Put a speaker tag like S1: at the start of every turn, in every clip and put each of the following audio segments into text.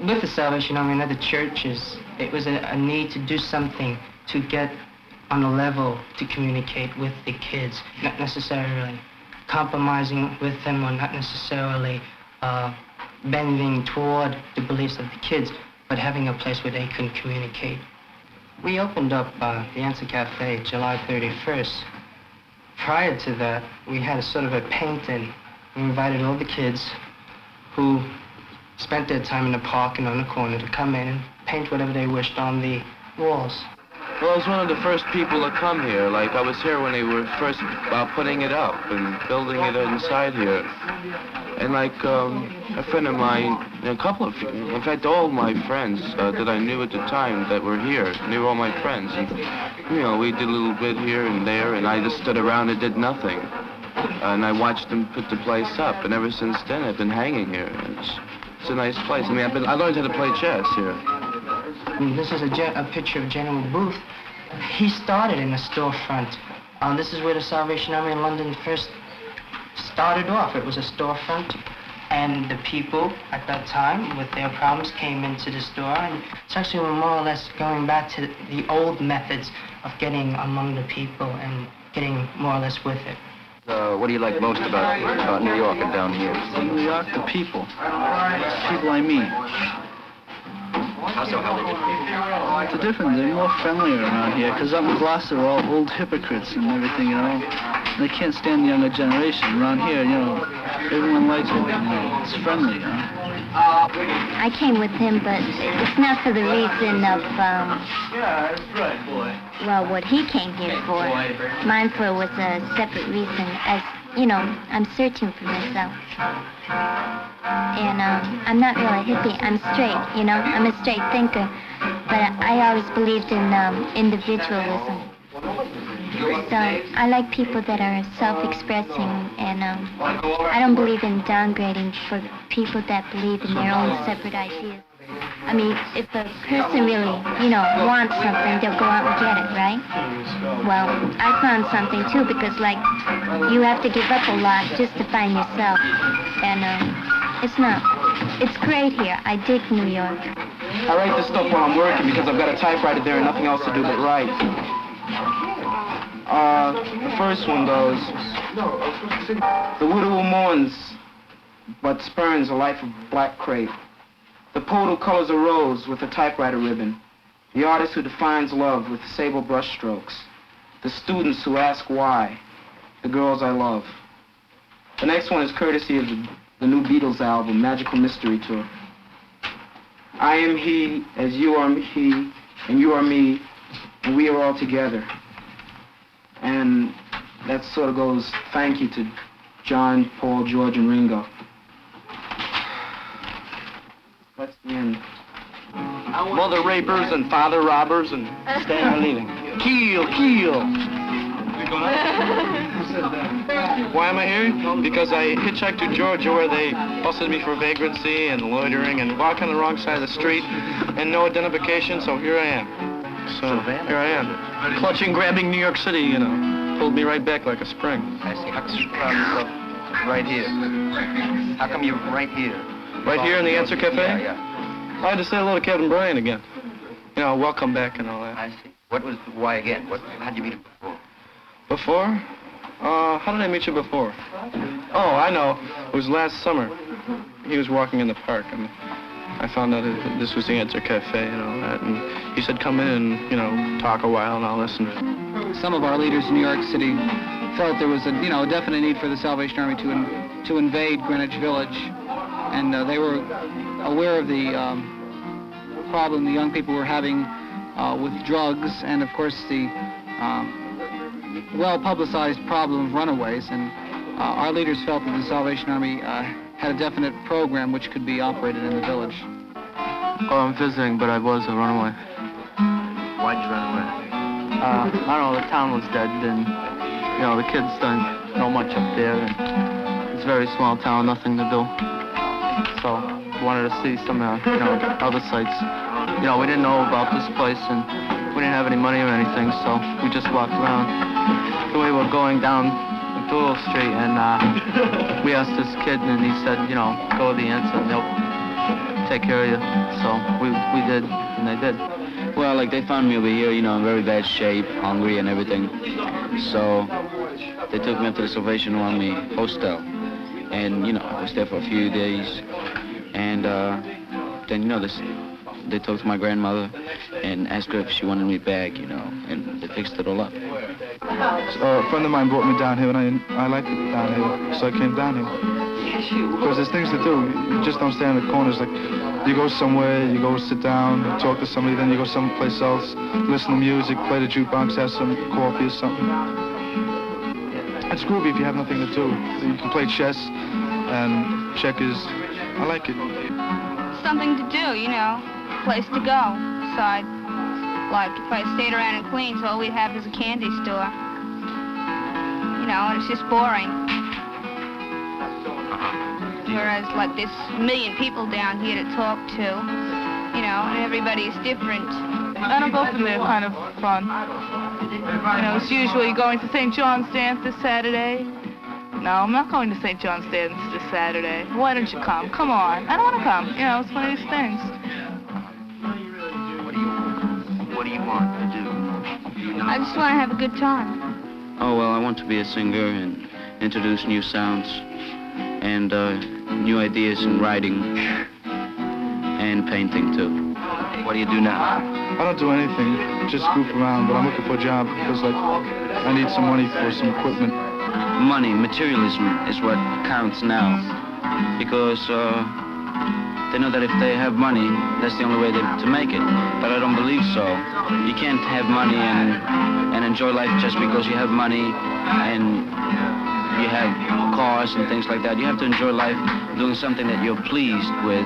S1: with the Salvation Army and other churches, it was a need to do something to get on a level to communicate with the kids, not necessarily compromising with them or not necessarily bending toward the beliefs of the kids, but having a place where they can communicate. We opened up the Answer Cafe July 31st. Prior to that, we had a sort of a paint-in. We invited all the kids who spent their time in the park and on the corner to come in and paint whatever they wished on the walls.
S2: Well, I was one of the first people to come here. Like, I was here when they were first putting it up and building it inside here. And like, a friend of mine, a couple of, in fact, all my friends that I knew at the time that were here, they were all my friends. And, you know, we did a little bit here and there, and I just stood around and did nothing. And I watched them put the place up, and ever since then, I've been hanging here. It's a nice place. I mean, I learned how to play chess here.
S1: This is a picture of General Booth. He started in a storefront. This is where the Salvation Army in London first started off. It was a storefront, and the people at that time, with their problems, came into the store, and it's actually more or less going back to the old methods of getting among the people and getting more or less with it.
S3: What do you like most about New York and down here?
S4: New York, the people. People I meet.
S3: How so? How they different?
S4: It's different. They're more friendlier around here, because up in Gloucester, we're all old hypocrites and everything, you know. And they can't stand the younger generation. Around here, you know, everyone likes it, you know. It's friendly, you know.
S5: I came with him, but it's not for the reason of, well, what he came here for. Mine was a separate reason, as, you know, I'm searching for myself. And I'm not really hippie, I'm straight, you know, I'm a straight thinker. But I always believed in individualism. So I like people that are self-expressing, and I don't believe in downgrading for people that believe in their own separate ideas. I mean, if a person really, you know, wants something, they'll go out and get it, right? Well, I found something too, because like, you have to give up a lot just to find yourself. And it's great here. I dig New York.
S6: I write this stuff while I'm working because I've got a typewriter there and nothing else to do but write. The first one goes, the widow who mourns but spurns a life of black crape. The poet who colors a rose with a typewriter ribbon. The artist who defines love with sable brush strokes. The students who ask why. The girls I love. The next one is courtesy of the new Beatles album, Magical Mystery Tour. I am he, as you are he, and you are me, and we are all together. And that sort of goes, thank you to John, Paul, George, and Ringo. That's the end.
S7: Mother rapers and father robbers and staying or leaving. Kill, kill. Why am I here? Because I hitchhiked to Georgia where they busted me for vagrancy and loitering and walking on the wrong side of the street and no identification, so here I am. So here I am. Clutching, grabbing New York City, you know. Pulled me right back like a spring.
S3: I see. How come you found yourself right here? How come you're right here?
S7: Right here in the Answer Cafe?
S3: Yeah.
S7: I had to say hello to Kevin Bryant again. You know, welcome back and all that.
S3: I see. Why again? How'd you meet him before?
S7: Before? How did I meet you before? Oh, I know. It was last summer. He was walking in the park, and I found out that this was the Answer Cafe and all that, and he said come in and, you know, talk a while and I'll listen.
S8: Some of our leaders in New York City felt there was a, you know, a definite need for the Salvation Army to invade Greenwich Village, and they were aware of the problem the young people were having with drugs, and of course the well-publicized problem of runaways, and our leaders felt that the Salvation Army had a definite program which could be operated in the village.
S2: Oh, I'm visiting, but I was a runaway.
S3: Why'd you run away?
S2: I don't know, the town was dead, and, you know, the kids don't know much up there, and it's a very small town, nothing to do. So, wanted to see some, you know, other sites. You know, we didn't know about this place, and we didn't have any money or anything, so we just walked around. So we were going down Doolittle Street, and we asked this kid, and he said, you know, go to the Answer, and they'll
S8: take care of you. So we did, and they did. Well, like they found me over here, you know, in very bad shape, hungry and everything. So they took me up to the Salvation Army hostel, and you know, I was there for a few days, and then you know they talked to my grandmother and asked her if she wanted me back, you know, and they fixed it all up.
S4: A friend of mine brought me down here, and I liked it down here, so I came down here. Because there's things to do. You just don't stand in the corners. Like, you go somewhere, you go sit down, talk to somebody, then you go someplace else, listen to music, play the jukebox, have some coffee or something. It's groovy if you have nothing to do. You can play chess and checkers. I like it.
S9: Something to do, you know, place to go. So like, if I stayed around in Queens, all we'd have is a candy store. You know, and it's just boring. Whereas, like, there's a million people down here to talk to, you know, and everybody's different.
S10: I don't go from there, kind of fun. You know, it's usually going to St. John's dance this Saturday. No, I'm not going to St. John's dance this Saturday. Why don't you come? Come on. I don't want to come. You know, it's one of these things.
S3: What do you want to do?
S9: I just want to have a good time.
S8: Oh, well, I want to be a singer and introduce new sounds and new ideas in writing and painting, too.
S3: What do you do now?
S4: I don't do anything, just goof around, but I'm looking for a job because, like, I need some money for some equipment.
S8: Money, materialism is what counts now, because they know that if they have money, that's the only way to make it. But I don't believe so. You can't have money and enjoy life just because you have money and you have cars and things like that. You have to enjoy life doing something that you're pleased with.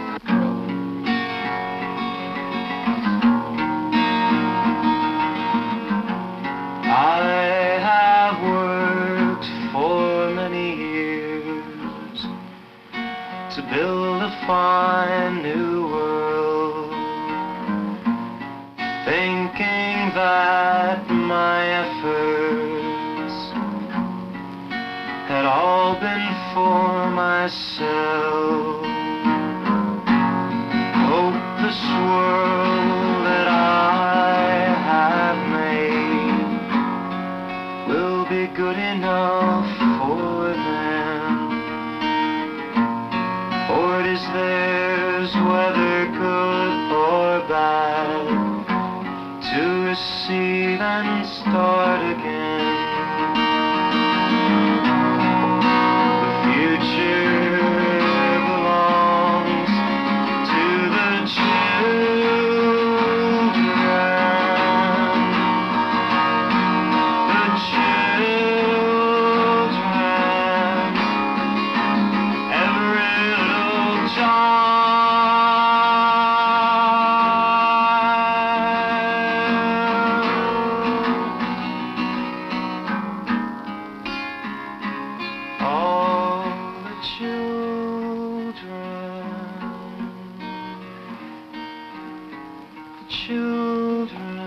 S11: I have worked for many years to build a fine new world, thinking that my efforts had all been for myself. Hope this world that I have made will be good enough for them, for it is theirs, whether good or bad, to receive and start again. The future belongs to the children. The children, every little child. All the children, the children,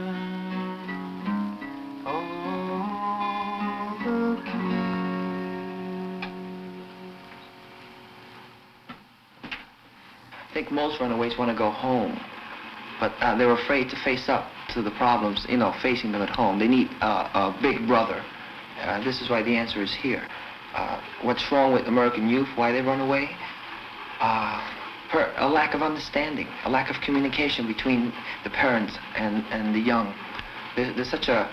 S11: all the kids.
S3: I think most runaways want to go home, but they're afraid to face up to the problems, you know, facing them at home. They need a big brother. This is why the answer is here. What's wrong with American youth? Why they run away? A lack of understanding, a lack of communication between the parents and the young. There's such a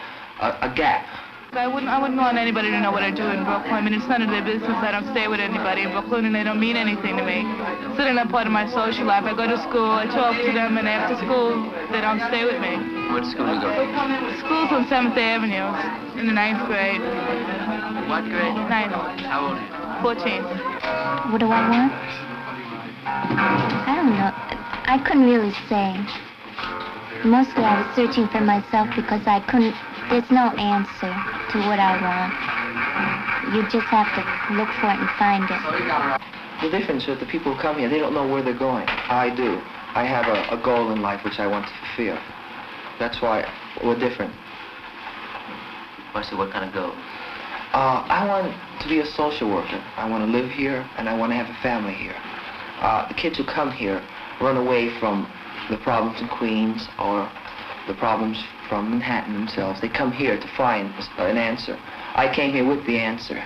S3: gap.
S10: I wouldn't want anybody to know what I do in Brooklyn. I mean, it's none of their business. I don't stay with anybody in Brooklyn, and they don't mean anything to me. So they're not part of my social life. I go to school, I talk to them, and after school, they don't stay with me.
S8: What school do you go to?
S10: School's on 7th Avenue, in the 9th grade.
S8: What grade?
S10: 9th.
S8: How old are you?
S10: 14.
S5: What do I want? I don't know. I couldn't really say. Mostly I was searching for myself because there's no answer to what I want. You just have to look for it and find it.
S3: The difference with the people who come here, they don't know where they're going. I do. I have a goal in life which I want to fulfill. That's why we're different.
S8: I see, what kind of goal?
S3: I want to be a social worker. I want to live here, and I want to have a family here. The kids who come here run away from the problems in Queens or the problems from Manhattan themselves. They come here to find an answer. I came here with the answer.